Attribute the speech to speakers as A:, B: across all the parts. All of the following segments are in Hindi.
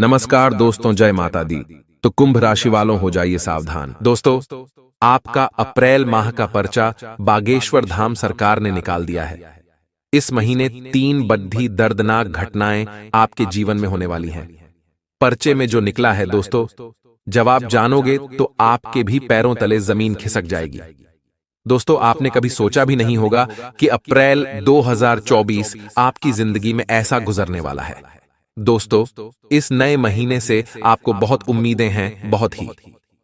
A: नमस्कार दोस्तों, जय माता दी। तो कुंभ राशि वालों हो जाइए सावधान। दोस्तों, आपका अप्रैल माह का पर्चा बागेश्वर धाम सरकार ने निकाल दिया है। इस महीने 3 बड्ढी दर्दनाक घटनाएं आपके जीवन में होने वाली हैं। पर्चे में जो निकला है दोस्तों, जब आप जानोगे तो आपके भी पैरों तले जमीन खिसक जाएगी। दोस्तों, आपने कभी सोचा भी नहीं होगा कि अप्रैल 2024 आपकी जिंदगी में ऐसा गुजरने वाला है। दोस्तों, इस नए महीने से आपको बहुत उम्मीदें हैं, बहुत ही।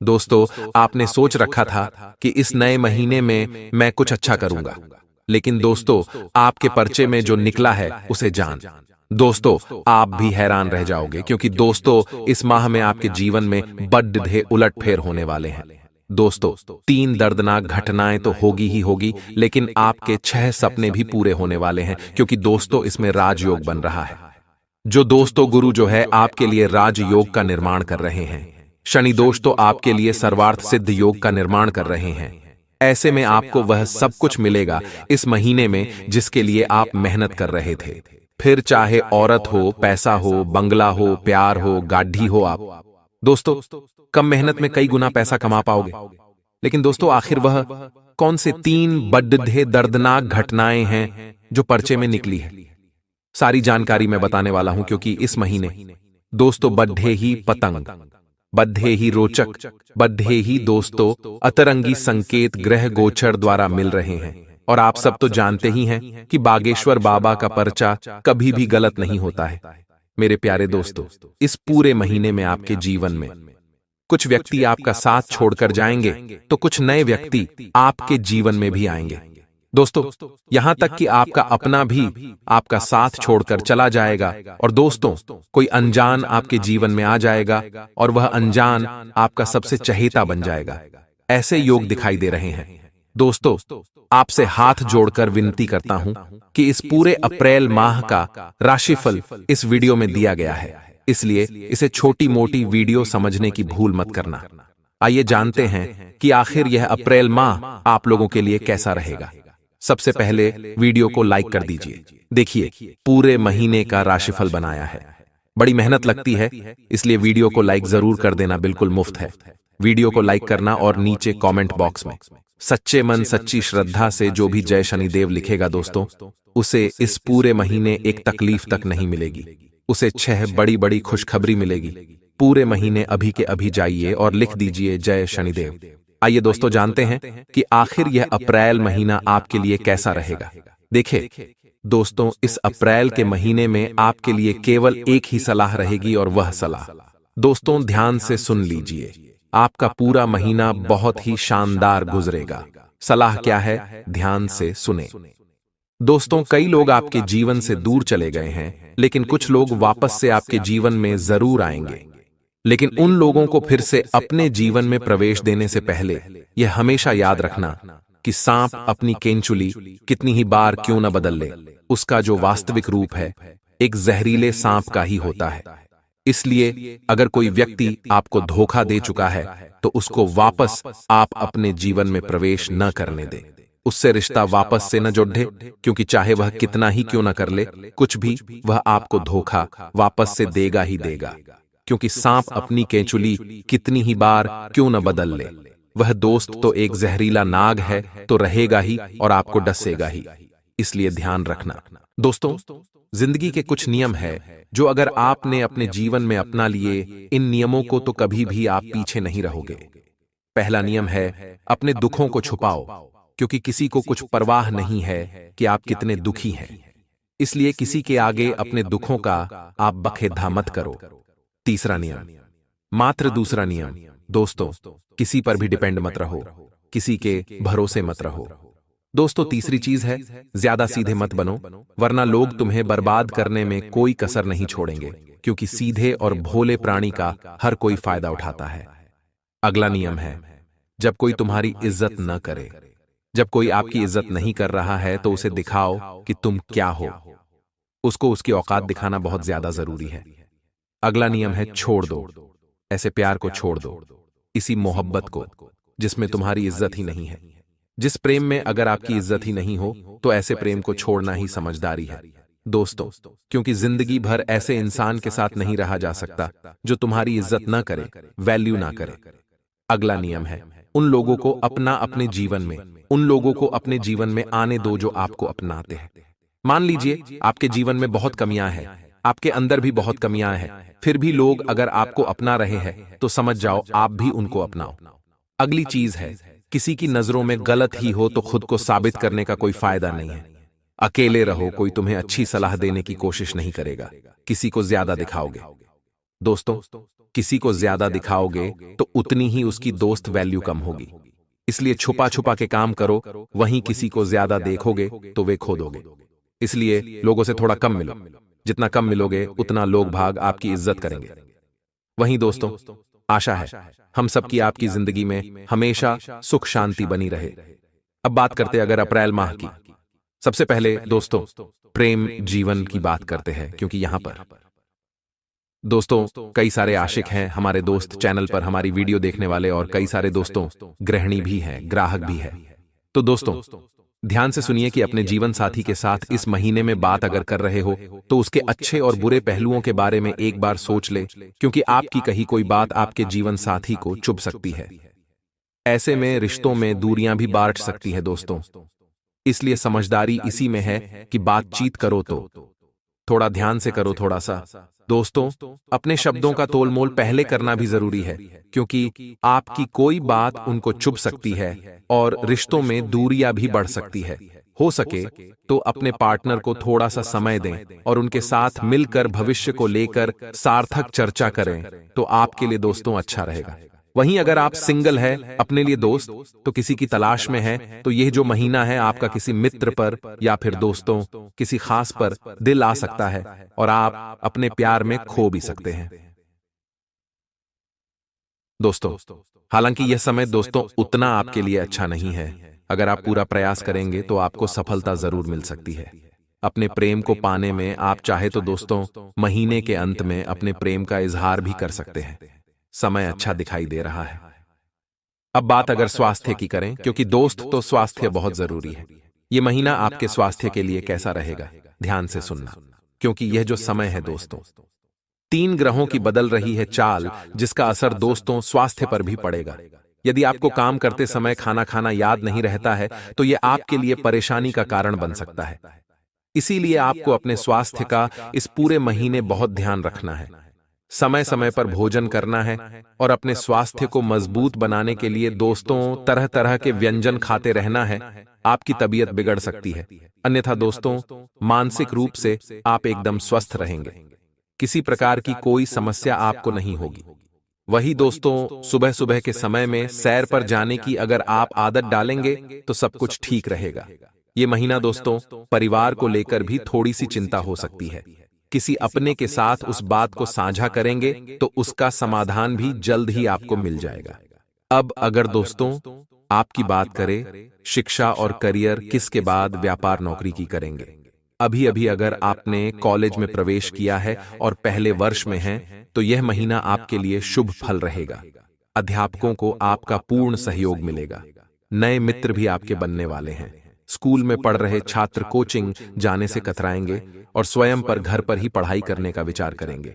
A: दोस्तों, आपने सोच रखा था कि इस नए महीने में मैं कुछ अच्छा करूंगा, लेकिन दोस्तों, आपके पर्चे में जो निकला है उसे जान दोस्तों, आप भी हैरान रह जाओगे, क्योंकि दोस्तों, इस माह में आपके जीवन में बड्ढे उलटफेर होने वाले हैं। दोस्तों, 3 दर्दनाक घटनाएं तो होगी ही होगी, लेकिन आपके 6 सपने भी पूरे होने वाले हैं, क्योंकि दोस्तों, इसमें राजयोग बन रहा है। जो दोस्तों गुरु जो है आपके लिए राजयोग का निर्माण कर रहे हैं। शनि दोष तो आपके लिए सर्वार्थ सिद्ध योग का निर्माण कर रहे हैं। ऐसे में आपको वह सब कुछ मिलेगा इस महीने में जिसके लिए आप मेहनत कर रहे थे। फिर चाहे औरत हो, पैसा हो, बंगला हो, प्यार हो, गाढ़ी हो, आप दोस्तों कम मेहनत में कई गुना पैसा कमा पाओगे। लेकिन दोस्तों, आखिर वह कौन से 3 बड्ढे दर्दनाक घटनाएं हैं जो पर्चे में निकली है? सारी जानकारी मैं बताने वाला हूं, क्योंकि इस महीने दोस्तों बड्ढे ही पतंग, बड्ढे ही रोचक, बड्ढे ही दोस्तों अतरंगी संकेत ग्रह गोचर द्वारा मिल रहे हैं। और आप सब तो जानते ही हैं कि बागेश्वर बाबा का पर्चा कभी भी गलत नहीं होता है। मेरे प्यारे दोस्तों, इस पूरे महीने में आपके जीवन में कुछ व्यक्ति आपका साथ छोड़कर जाएंगे, तो कुछ नए व्यक्ति आपके जीवन में भी आएंगे। दोस्तों, यहां तक कि आपका अपना भी आपका साथ छोड़कर चला जाएगा, और दोस्तों, कोई अनजान आपके जीवन में आ जाएगा और वह अनजान आपका सबसे चहेता बन जाएगा। ऐसे योग दिखाई दे रहे हैं। दोस्तों, आपसे हाथ जोड़कर विनती करता हूं कि इस पूरे अप्रैल माह का राशिफल इस वीडियो में दिया गया है, इसलिए इसे छोटी मोटी वीडियो समझने की भूल मत करना। आइए जानते हैं कि आखिर यह अप्रैल माह आप लोगों के लिए कैसा रहेगा। सबसे पहले वीडियो को लाइक कर दीजिए। देखिए, पूरे महीने का राशिफल बनाया है। बड़ी मेहनत लगती है, इसलिए वीडियो को लाइक जरूर कर देना, बिल्कुल मुफ्त है। वीडियो को लाइक करना और नीचे कमेंट बॉक्स में सच्चे मन सच्ची श्रद्धा से जो भी जय शनिदेव लिखेगा दोस्तों, उसे इस पूरे महीने एक तकलीफ तक नहीं मिलेगी। उसे 6 बड़ी बड़ी खुशखबरी मिलेगी। पूरे महीने अभी के अभी जाइए और लिख दीजिए जय शनिदेव। आइए दोस्तों, जानते हैं कि आखिर यह अप्रैल महीना आपके लिए कैसा रहेगा। देखिए दोस्तों, इस अप्रैल के महीने में आपके लिए केवल एक ही सलाह रहेगी, और वह सलाह दोस्तों ध्यान से सुन लीजिए। आपका पूरा महीना बहुत ही शानदार गुजरेगा। सलाह क्या है, ध्यान से सुने। दोस्तों, कई लोग आपके जीवन से दूर चले गए हैं, लेकिन कुछ लोग वापस से आपके जीवन में जरूर आएंगे। लेकिन उन लोगों को फिर से अपने जीवन में प्रवेश देने से पहले यह हमेशा याद रखना कि सांप अपनी केंचुली कितनी ही बार क्यों न बदल ले, उसका जो वास्तविक रूप है एक जहरीले सांप का ही होता है। इसलिए अगर कोई व्यक्ति आपको धोखा दे चुका है, तो उसको वापस आप अपने जीवन में प्रवेश न करने दें। उससे रिश्ता वापस से न जोड़े, क्योंकि चाहे वह कितना ही क्यों न कर ले, कुछ भी वह आपको धोखा वापस से देगा ही देगा। क्योंकि सांप अपनी केंचुली कितनी ही बार क्यों न बदल ले, वह दोस्त तो एक जहरीला नाग है, तो रहेगा ही और आपको डसेगा ही। इसलिए ध्यान रखना। दोस्तों, जिंदगी के कुछ नियम है जो अगर आपने अपने जीवन में अपना लिए, इन नियमों को तो कभी भी आप पीछे नहीं रहोगे। पहला नियम है, अपने दुखों को छुपाओ, क्योंकि किसी को कुछ परवाह नहीं है कि आप कितने दुखी हैं। इसलिए किसी के आगे अपने दुखों का आप बखेधा मत करो। तीसरा नियम, मात्र दूसरा नियम, दोस्तों किसी पर भी डिपेंड मत रहो, किसी के भरोसे मत रहो। दोस्तों, तीसरी चीज है, ज्यादा सीधे मत बनो, वरना लोग तुम्हें बर्बाद करने में कोई कसर नहीं छोड़ेंगे, क्योंकि सीधे और भोले प्राणी का हर कोई फायदा उठाता है। अगला नियम है, जब कोई तुम्हारी इज्जत न करे, जब कोई आपकी इज्जत नहीं कर रहा है, तो उसे दिखाओ कि तुम क्या हो। उसको उसकी औकात दिखाना बहुत ज्यादा जरूरी है। अगला नियम है, छोड़ दो ऐसे प्यार को, छोड़ दो इसी मोहब्बत को जिसमें तुम्हारी इज्जत ही नहीं है। जिस प्रेम में अगर आपकी इज्जत ही नहीं हो, तो ऐसे प्रेम को छोड़ना ही समझदारी है। दोस्तों, क्योंकि जिंदगी भर ऐसे इंसान के साथ नहीं रहा जा सकता जो तुम्हारी इज्जत ना करे, वैल्यू ना करे। अगला नियम है, उन लोगों को अपना अपने जीवन में, उन लोगों को अपने जीवन में आने दो जो आपको अपनाते हैं। मान लीजिए आपके जीवन में बहुत कमियां हैं, आपके अंदर भी बहुत कमियां हैं, फिर भी लोग अगर आपको अपना रहे हैं तो समझ जाओ आप भी उनको अपनाओ। अगली चीज है, किसी की नजरों में गलत ही हो तो खुद को साबित करने का कोई फायदा नहीं है। अकेले रहो, कोई तुम्हें अच्छी सलाह देने की कोशिश नहीं करेगा। किसी को ज्यादा दिखाओगे, दोस्तों, किसी को ज्यादा दिखाओगे तो उतनी ही उसकी दोस्त वैल्यू कम होगी। इसलिए छुपा छुपा के काम करो, वहीं किसी को ज्यादा देखोगे तो वे खो दोगे। इसलिए लोगों से थोड़ा कम मिलो, जितना कम मिलोगे उतना लोग भाग आपकी इज्जत करेंगे। वहीं दोस्तों, आशा है हम सबकी आपकी जिंदगी में हमेशा सुख शांति बनी रहे। अब बात करते अगर अप्रैल माह की। सबसे पहले दोस्तों प्रेम जीवन की बात करते हैं, क्योंकि यहां पर दोस्तों कई सारे आशिक हैं हमारे दोस्त चैनल पर हमारी वीडियो देखने वाले, और कई सारे दोस्तों गृहिणी भी हैं, ग्राहक भी है। तो दोस्तों ध्यान से सुनिए कि अपने जीवन साथी के साथ इस महीने में बात अगर कर रहे हो तो उसके अच्छे और बुरे पहलुओं के बारे में एक बार सोच ले, क्योंकि आपकी कही कोई बात आपके जीवन साथी को चुभ सकती है। ऐसे में रिश्तों में दूरियां भी बांट सकती है दोस्तों। इसलिए समझदारी इसी में है कि बातचीत करो तो थोड़ा ध्यान से करो। थोड़ा सा दोस्तों अपने शब्दों का तोलमोल पहले करना भी जरूरी है, क्योंकि आपकी कोई बात उनको चुभ सकती है और रिश्तों में दूरियां भी बढ़ सकती है। हो सके तो अपने पार्टनर को थोड़ा सा समय दें और उनके साथ मिलकर भविष्य को लेकर सार्थक चर्चा करें, तो आपके लिए दोस्तों अच्छा रहेगा। वहीं अगर आप सिंगल है, अपने लिए दोस्त तो किसी की तलाश में है, तो यह जो महीना है आपका किसी मित्र पर या फिर दोस्तों किसी खास पर दिल आ सकता है और आप अपने प्यार में खो भी सकते हैं दोस्तों। हालांकि यह समय दोस्तों उतना आपके लिए अच्छा नहीं है। अगर आप पूरा प्रयास करेंगे तो आपको सफलता जरूर मिल सकती है। अपने प्रेम को पाने में आप चाहे तो दोस्तों महीने के अंत में अपने प्रेम का इजहार भी कर सकते हैं। समय अच्छा दिखाई दे रहा है। अब बात अगर स्वास्थ्य की करें, क्योंकि दोस्त तो स्वास्थ्य बहुत जरूरी है। यह महीना आपके स्वास्थ्य के लिए कैसा रहेगा, ध्यान से सुनना, क्योंकि यह जो समय है दोस्तों 3 ग्रहों की बदल रही है चाल, जिसका असर दोस्तों स्वास्थ्य पर भी पड़ेगा। यदि आपको काम करते समय खाना खाना याद नहीं रहता है तो यह आपके लिए परेशानी का कारण बन सकता है। इसीलिए आपको अपने स्वास्थ्य का इस पूरे महीने बहुत ध्यान रखना है। समय समय पर भोजन करना है और अपने स्वास्थ्य को मजबूत बनाने के लिए दोस्तों तरह तरह के व्यंजन खाते रहना है। आपकी तबीयत बिगड़ सकती है, अन्यथा दोस्तों मानसिक रूप से आप एकदम स्वस्थ रहेंगे। किसी प्रकार की कोई समस्या आपको नहीं होगी। वही दोस्तों सुबह सुबह के समय में सैर पर जाने की अगर आप आदत डालेंगे तो सब कुछ ठीक रहेगा। ये महीना दोस्तों परिवार को लेकर भी थोड़ी सी चिंता हो सकती है। किसी अपने के साथ उस बात को साझा करेंगे तो उसका समाधान भी जल्द ही आपको मिल जाएगा। अब अगर दोस्तों आपकी बात करें शिक्षा और करियर, किसके बाद व्यापार नौकरी की करेंगे। अभी अभी अगर आपने कॉलेज में प्रवेश किया है और पहले वर्ष में हैं, तो यह महीना आपके लिए शुभ फल रहेगा। अध्यापकों को आपका पूर्ण सहयोग मिलेगा। नए मित्र भी आपके बनने वाले हैं। स्कूल में पढ़ रहे छात्र कोचिंग जाने से कतराएंगे और स्वयं पर घर पर ही पढ़ाई करने का विचार करेंगे।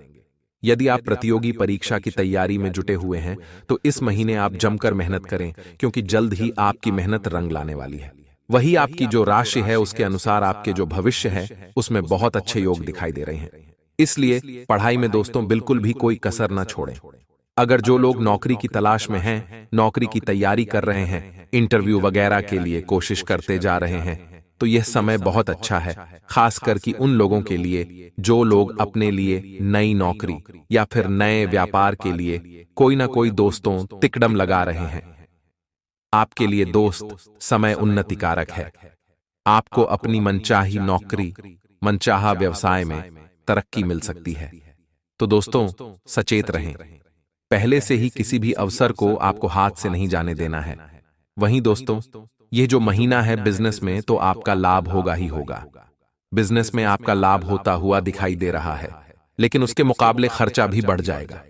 A: यदि आप प्रतियोगी परीक्षा की तैयारी में जुटे हुए हैं तो इस महीने आप जमकर मेहनत करें, क्योंकि जल्द ही आपकी मेहनत रंग लाने वाली है। वही आपकी जो राशि है उसके अनुसार आपके जो भविष्य है उसमें बहुत अच्छे योग दिखाई दे रहे हैं। इसलिए पढ़ाई में दोस्तों बिल्कुल भी कोई कसर न छोड़ें। अगर जो लोग नौकरी की तलाश में हैं, नौकरी की तैयारी कर रहे हैं, इंटरव्यू वगैरह के लिए कोशिश करते जा रहे हैं, तो यह समय बहुत अच्छा है, खासकर कि उन लोगों के लिए जो लोग अपने लिए नई नौकरी या फिर नए व्यापार के लिए कोई ना कोई दोस्तों तिकड़म लगा रहे हैं। आपके लिए दोस्त समय उन्नति कारक है। आपको अपनी मनचाही नौकरी, मनचाहा व्यवसाय में तरक्की मिल सकती है। तो दोस्तों सचेत रहें, पहले से ही किसी भी अवसर को आपको हाथ से नहीं जाने देना है। वहीं दोस्तों यह जो महीना है बिजनेस में तो आपका लाभ होगा ही होगा। बिजनेस में आपका लाभ होता हुआ दिखाई दे रहा है, लेकिन उसके मुकाबले खर्चा भी बढ़ जाएगा।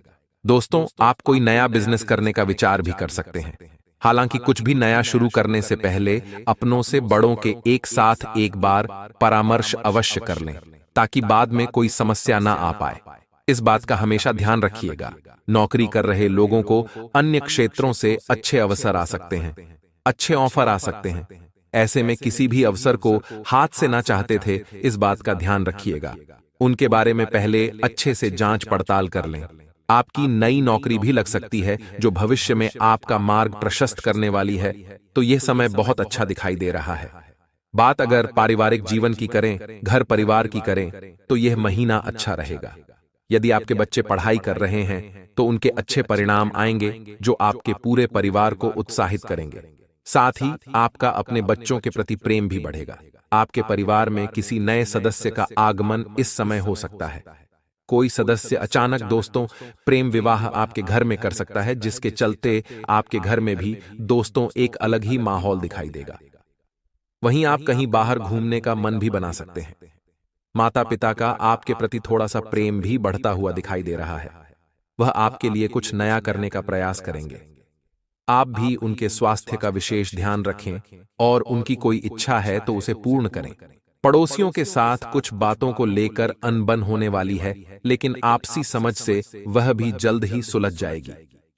A: दोस्तों आप कोई नया बिजनेस करने का विचार भी कर सकते हैं। हालांकि कुछ भी नया शुरू करने से पहले अपनों से बड़ों के एक साथ एक बार परामर्श अवश्य कर लें। ताकि बाद में कोई समस्या ना आ पाए। इस बात का हमेशा ध्यान रखिएगा। नौकरी कर रहे लोगों को अन्य क्षेत्रों से अच्छे अवसर आ सकते हैं, अच्छे ऑफर आ सकते हैं। ऐसे में किसी भी अवसर को हाथ से ना चाहते थे, इस बात का ध्यान रखिएगा। उनके बारे में पहले अच्छे से जांच पड़ताल कर लें। आपकी नई नौकरी भी लग सकती है जो भविष्य में आपका मार्ग प्रशस्त करने वाली है, तो यह समय बहुत अच्छा दिखाई दे रहा है। बात अगर पारिवारिक जीवन की करें, घर परिवार की करें, तो यह महीना अच्छा रहेगा। यदि आपके बच्चे पढ़ाई कर रहे हैं तो उनके अच्छे परिणाम आएंगे जो आपके पूरे परिवार को उत्साहित करेंगे। साथ ही आपका अपने बच्चों के प्रति प्रेम भी बढ़ेगा। आपके परिवार में किसी नए सदस्य का आगमन इस समय हो सकता है। कोई सदस्य अचानक दोस्तों प्रेम विवाह आपके घर में कर सकता है, जिसके चलते आपके घर में भी दोस्तों एक अलग ही माहौल दिखाई देगा। वहीं आप कहीं बाहर घूमने का मन भी बना सकते हैं। माता पिता का आपके प्रति थोड़ा सा प्रेम भी बढ़ता हुआ दिखाई दे रहा है। वह आपके लिए कुछ नया करने का प्रयास करेंगे। आप भी उनके स्वास्थ्य का विशेष ध्यान रखें और उनकी कोई इच्छा है तो उसे पूर्ण करें। पड़ोसियों के साथ कुछ बातों को लेकर अनबन होने वाली है, लेकिन आपसी समझ से वह भी जल्द ही सुलझ जाएगी।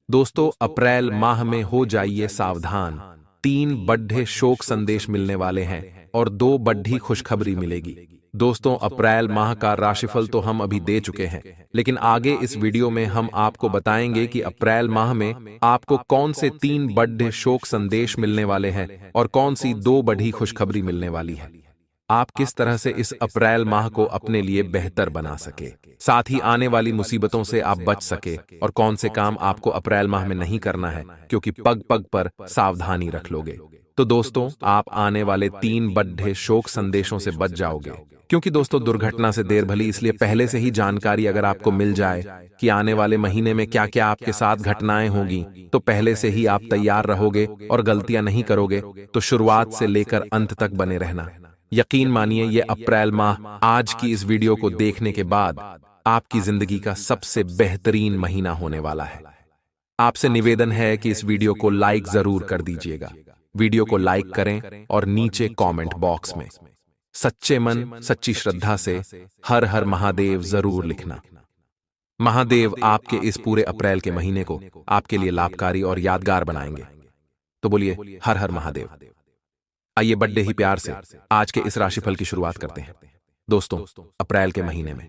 A: दोस्तों, अप्रैल माह में हो जाइए सावधान। 3 बड्ढे शोक संदेश मिलने वाले हैं और 2 बड्ढी खुशखबरी मिलेगी। दोस्तों, अप्रैल माह का राशिफल तो हम अभी दे चुके हैं, लेकिन आगे इस वीडियो में हम आपको बताएंगे कि अप्रैल माह में आपको कौन से 3 बड्ढे शोक संदेश मिलने वाले हैं और कौन सी 2 बड़ी खुशखबरी मिलने वाली है। आप किस तरह से इस अप्रैल माह को अपने लिए बेहतर बना सके, साथ ही आने वाली मुसीबतों से आप बच सके, और कौन से काम आपको अप्रैल माह में नहीं करना है क्योंकि पग पग पर सावधानी रख लोगे। तो दोस्तों, आप आने वाले 3 बड्ढे शोक संदेशों से बच जाओगे। क्योंकि दोस्तों, दुर्घटना से देर भली, इसलिए पहले से ही जानकारी अगर आपको मिल जाए कि आने वाले महीने में क्या क्या आपके साथ घटनाएं होंगी, तो पहले से ही आप तैयार रहोगे और गलतियां नहीं करोगे। तो शुरुआत से लेकर अंत तक बने रहना। यकीन मानिए, ये अप्रैल माह आज की इस वीडियो को देखने के बाद आपकी जिंदगी का सबसे बेहतरीन महीना होने वाला है। आपसे निवेदन है कि इस वीडियो को लाइक जरूर कर दीजिएगा। वीडियो को लाइक करें और नीचे कमेंट बॉक्स में सच्चे मन सच्ची श्रद्धा से हर हर महादेव जरूर लिखना। महादेव आपके इस पूरे अप्रैल के महीने को आपके लिए लाभकारी और यादगार बनाएंगे। तो बोलिए हर हर महादेव। आइए बड़े ही प्यार से आज के इस राशिफल की शुरुआत करते हैं। दोस्तों, अप्रैल के महीने में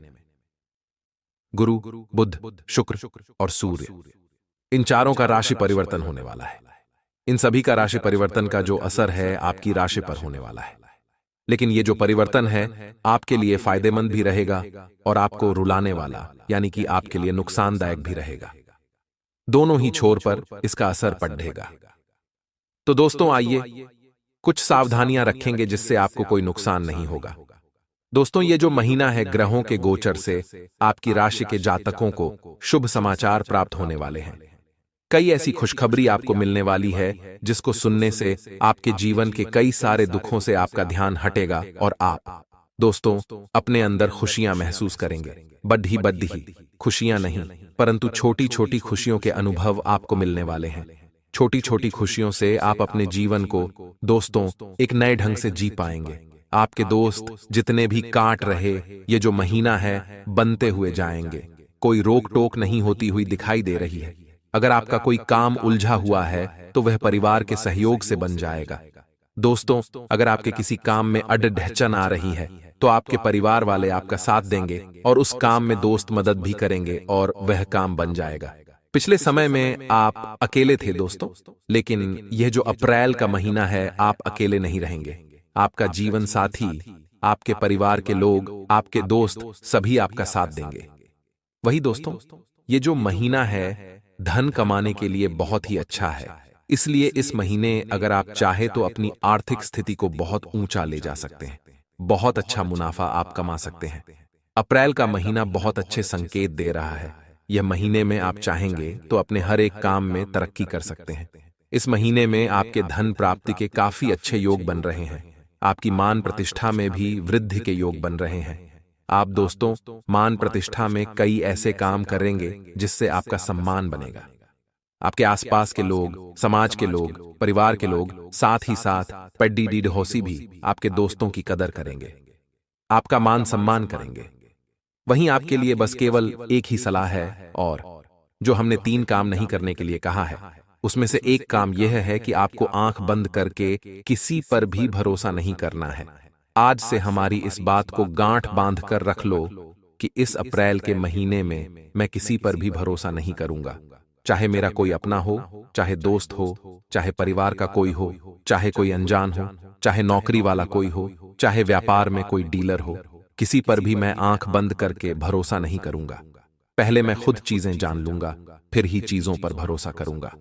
A: गुरु, बुध, शुक्र और सूर्य, इन चारों का राशि परिवर्तन होने वाला है। इन सभी का राशि परिवर्तन का जो असर है आपकी राशि पर होने वाला है। लेकिन ये जो परिवर्तन है आपके लिए फायदेमंद भी रहेगा और आपको रुलाने वाला यानी कि आपके लिए नुकसानदायक भी रहेगा। दोनों ही छोर पर इसका असर पड़ेगा। तो दोस्तों, आइए कुछ सावधानियां रखेंगे जिससे आपको कोई नुकसान नहीं होगा। दोस्तों, ये जो महीना है, ग्रहों के गोचर से आपकी राशि के जातकों को शुभ समाचार प्राप्त होने वाले हैं। कई ऐसी खुशखबरी आपको मिलने वाली है जिसको सुनने से आपके जीवन के कई सारे दुखों से आपका ध्यान हटेगा और आप दोस्तों अपने अंदर खुशियां महसूस करेंगे। बड्ढी खुशियां नहीं, परंतु छोटी छोटी खुशियों के अनुभव आपको मिलने वाले हैं। छोटी छोटी खुशियों से आप अपने जीवन को दोस्तों एक नए ढंग से जी पाएंगे। आपके दोस्त जितने भी काट रहे, ये जो महीना है बनते हुए जाएंगे। कोई रोक टोक नहीं होती हुई दिखाई दे रही है। अगर आपका कोई काम उलझा हुआ है तो वह परिवार के सहयोग से बन जाएगा। दोस्तों, अगर आपके किसी काम में अड़चन आ रही है तो आपके परिवार वाले आपका साथ देंगे और उस काम में दोस्त मदद भी करेंगे और वह काम बन जाएगा। पिछले समय में आप अकेले थे दोस्तों, लेकिन यह जो अप्रैल का महीना है आप अकेले नहीं रहेंगे। आपका जीवन साथी, आपके परिवार के लोग, आपके दोस्त सभी आपका साथ देंगे। वही दोस्तों, ये जो महीना है धन कमाने के लिए बहुत ही अच्छा है। इसलिए इस महीने अगर आप चाहे तो अपनी आर्थिक स्थिति को बहुत ऊंचा ले जा सकते हैं। बहुत अच्छा मुनाफा आप कमा सकते हैं। अप्रैल का महीना बहुत अच्छे संकेत दे रहा है। यह महीने में आप चाहेंगे तो अपने हर एक काम में तरक्की कर सकते हैं। इस महीने में आपके धन प्राप्ति के काफी अच्छे योग बन रहे हैं। आपकी मान प्रतिष्ठा में भी वृद्धि के योग बन रहे हैं। आप दोस्तों मान प्रतिष्ठा में कई ऐसे काम करेंगे जिससे आपका सम्मान बनेगा। आपके आसपास के लोग, समाज के लोग, परिवार के लोग, साथ ही साथ पड्डी डीड होसी भी आपके दोस्तों की कदर करेंगे। आपका मान सम्मान करेंगे। वहीं आपके लिए बस केवल एक ही सलाह है, और जो हमने 3 काम नहीं करने के लिए कहा है, उसमें से एक काम यह है कि आपको आंख बंद करके किसी पर भी भरोसा नहीं करना है। आज से हमारी इस बात को गांठ बांध कर रख लो कि इस अप्रैल के महीने में मैं किसी पर भी भरोसा नहीं करूंगा। चाहे मेरा कोई अपना हो, चाहे दोस्त हो, चाहे परिवार का कोई हो, चाहे कोई अनजान हो, चाहे नौकरी वाला कोई हो, चाहे व्यापार में कोई डीलर हो, किसी पर भी मैं आंख बंद करके भरोसा नहीं करूंगा। पहले मैं खुद चीजें जान लूंगा, फिर ही चीजों पर भरोसा करूंगा।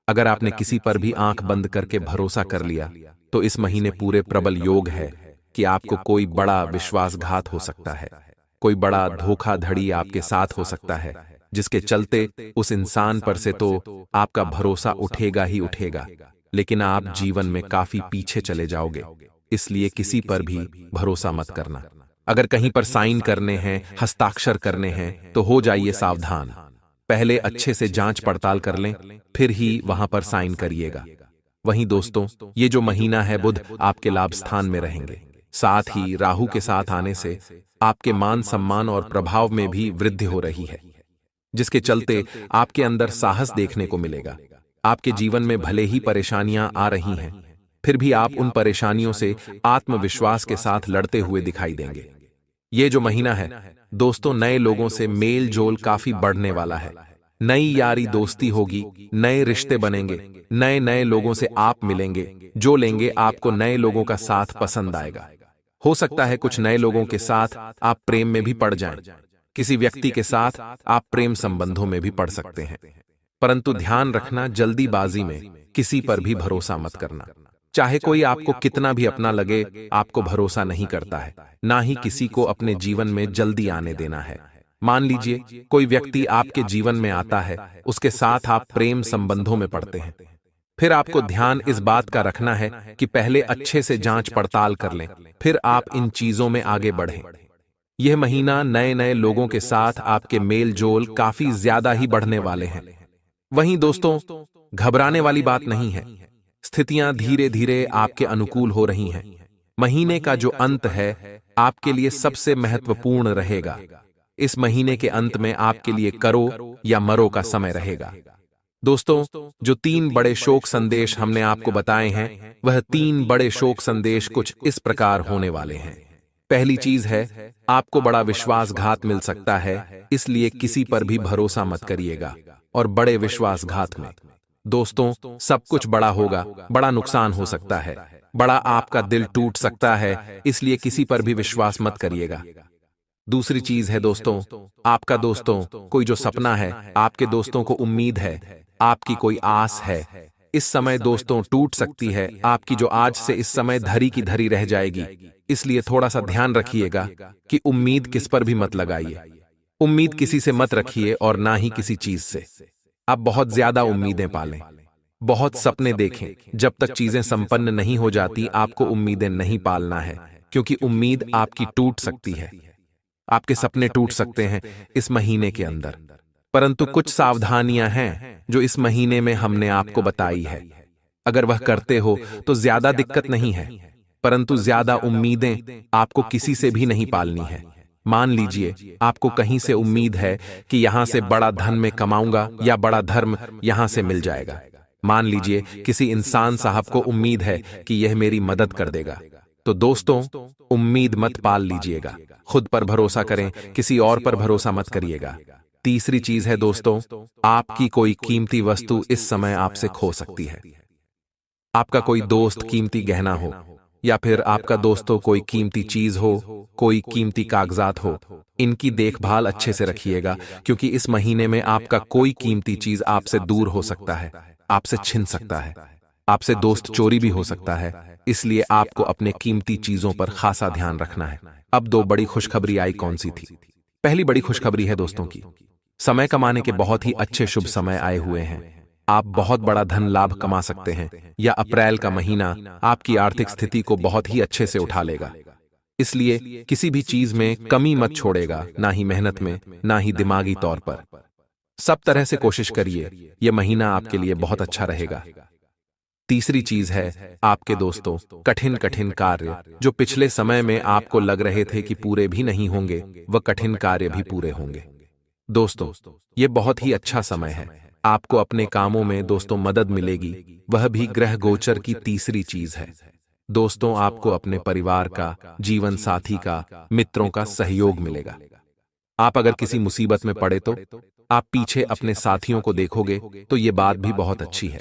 A: अगर आपने किसी पर भी आंख बंद करके भरोसा कर लिया, तो इस महीने पूरे प्रबल योग है कि आपको कोई बड़ा विश्वासघात हो सकता है, कोई बड़ा धोखाधड़ी आपके साथ हो सकता है, जिसके चलते उस इंसान पर से तो आपका भरोसा उठेगा ही उठेगा, लेकिन आप जीवन में काफी पीछे चले जाओगे। इसलिए किसी पर भी भरोसा मत करना। अगर कहीं पर साइन करने हैं, हस्ताक्षर करने हैं, तो हो जाइए सावधान। पहले अच्छे से जांच पड़ताल कर लें, फिर ही वहां पर साइन करिएगा। वहीं दोस्तों, ये जो महीना है, बुध आपके लाभ स्थान में रहेंगे। साथ ही राहु के साथ आने से आपके मान सम्मान और प्रभाव में भी वृद्धि हो रही है, जिसके चलते आपके अंदर साहस देखने को मिलेगा। आपके जीवन में भले ही परेशानियां आ रही हैं, फिर भी आप उन परेशानियों से आत्मविश्वास के साथ लड़ते हुए दिखाई देंगे। ये जो महीना है दोस्तों, नए लोगों से मेल जोल काफी बढ़ने वाला है। नई यारी दोस्ती होगी, नए रिश्ते बनेंगे, नए नए लोगों से आप मिलेंगे, जो लेंगे आपको नए लोगों का साथ पसंद आएगा। हो सकता है कुछ नए लोगों के साथ आप प्रेम में भी पड़ जाएं। किसी व्यक्ति के साथ आप प्रेम संबंधों में भी पड़ सकते हैं, परंतु ध्यान रखना, जल्दीबाजी में किसी पर भी भरोसा मत करना। चाहे कोई आपको कितना भी अपना लगे, आपको भरोसा नहीं करता है, ना ही किसी को अपने जीवन में जल्दी आने देना है। मान लीजिए कोई व्यक्ति आपके जीवन में आता है, उसके साथ आप प्रेम संबंधों में पड़ते हैं, फिर आपको ध्यान इस बात का रखना है कि पहले अच्छे से जांच पड़ताल कर लें, फिर आप इन चीजों में आगे बढ़ें। यह महीना नए नए लोगों के साथ आपके मेल जोल काफी ज्यादा ही बढ़ने वाले हैं। वहीं दोस्तों, घबराने वाली बात नहीं है। स्थितियां धीरे धीरे आपके अनुकूल हो रही हैं। महीने का जो अंत है आपके लिए सबसे महत्वपूर्ण रहेगा। इस महीने के अंत में आपके लिए करो या मरो का समय रहेगा। दोस्तों, जो 3 बड़े शोक संदेश हमने आपको बताए हैं, वह 3 बड़े शोक संदेश कुछ इस प्रकार होने वाले हैं। पहली चीज है, आपको बड़ा विश्वासघात मिल सकता है, इसलिए किसी पर भी भरोसा मत करिएगा। और बड़े विश्वासघात में दोस्तों सब कुछ बड़ा होगा, बड़ा नुकसान हो सकता है, बड़ा आपका दिल टूट सकता है, इसलिए किसी पर भी विश्वास मत करिएगा। दूसरी चीज है दोस्तों, आपका दोस्तों कोई जो सपना है, आपके दोस्तों को उम्मीद है, आपकी कोई आस है, इस समय दोस्तों टूट सकती है, आपकी जो आज से इस समय धरी की धरी रह जाएगी। इसलिए थोड़ा सा ध्यान रखिएगा कि उम्मीद किस पर भी मत लगाइए। उम्मीद किसी से मत रखिए और ना ही किसी चीज से। आप बहुत ज्यादा उम्मीदें पालें, बहुत सपने देखें, जब तक चीजें संपन्न नहीं हो जाती आपको उम्मीदें नहीं पालना है, क्योंकि उम्मीद आपकी टूट सकती है। आपके सपने टूट सकते हैं इस महीने के अंदर, परंतु कुछ सावधानियां हैं जो इस महीने में हमने आपको बताई है। अगर वह करते हो तो ज्यादा दिक्कत नहीं है, परंतु ज्यादा उम्मीदें आपको किसी से भी नहीं पालनी है। मान लीजिए आपको कहीं से उम्मीद है कि यहां से बड़ा धन में कमाऊंगा या बड़ा धर्म यहां से मिल जाएगा। मान लीजिए किसी इंसान साहब को उम्मीद है कि यह मेरी मदद कर देगा, तो दोस्तों उम्मीद मत पाल लीजिएगा। खुद पर भरोसा करें, किसी और पर भरोसा मत करिएगा। तीसरी चीज है दोस्तों, आपकी कोई कीमती वस्तु इस समय आपसे खो सकती है। आपका कोई दोस्त कीमती गहना हो, या फिर आपका दोस्तों कोई कीमती चीज हो, कोई कीमती कागजात हो, इनकी देखभाल अच्छे से रखिएगा, क्योंकि इस महीने में आपका कोई कीमती चीज आपसे दूर हो सकता है, आपसे छिन सकता है, आपसे दोस्त चोरी भी हो सकता है। इसलिए आपको अपने कीमती चीजों पर खासा ध्यान रखना है। अब 2 बड़ी खुशखबरी आई, कौन सी थी? पहली बड़ी खुशखबरी है दोस्तों की, समय कमाने के बहुत ही अच्छे शुभ समय आए हुए हैं। आप बहुत बड़ा धन लाभ कमा सकते हैं, या अप्रैल का महीना आपकी आर्थिक स्थिति को बहुत ही अच्छे से उठा लेगा। इसलिए किसी भी चीज में कमी मत छोड़ेगा, ना ही मेहनत में, ना ही दिमागी तौर पर। सब तरह से कोशिश करिए, यह महीना आपके लिए बहुत अच्छा रहेगा। तीसरी चीज है आपके दोस्तों कठिन कठिन कार्य जो पिछले समय में आपको लग रहे थे कि पूरे भी नहीं होंगे, वह कठिन कार्य भी पूरे होंगे। दोस्तों, ये बहुत ही अच्छा समय है। आपको अपने कामों में दोस्तों मदद मिलेगी, वह भी ग्रह गोचर की तीसरी चीज है। दोस्तों, आपको अपने परिवार का, जीवन साथी का, मित्रों का सहयोग मिलेगा। आप अगर किसी मुसीबत में पड़े तो आप पीछे अपने साथियों को देखोगे तो ये बात भी बहुत अच्छी है।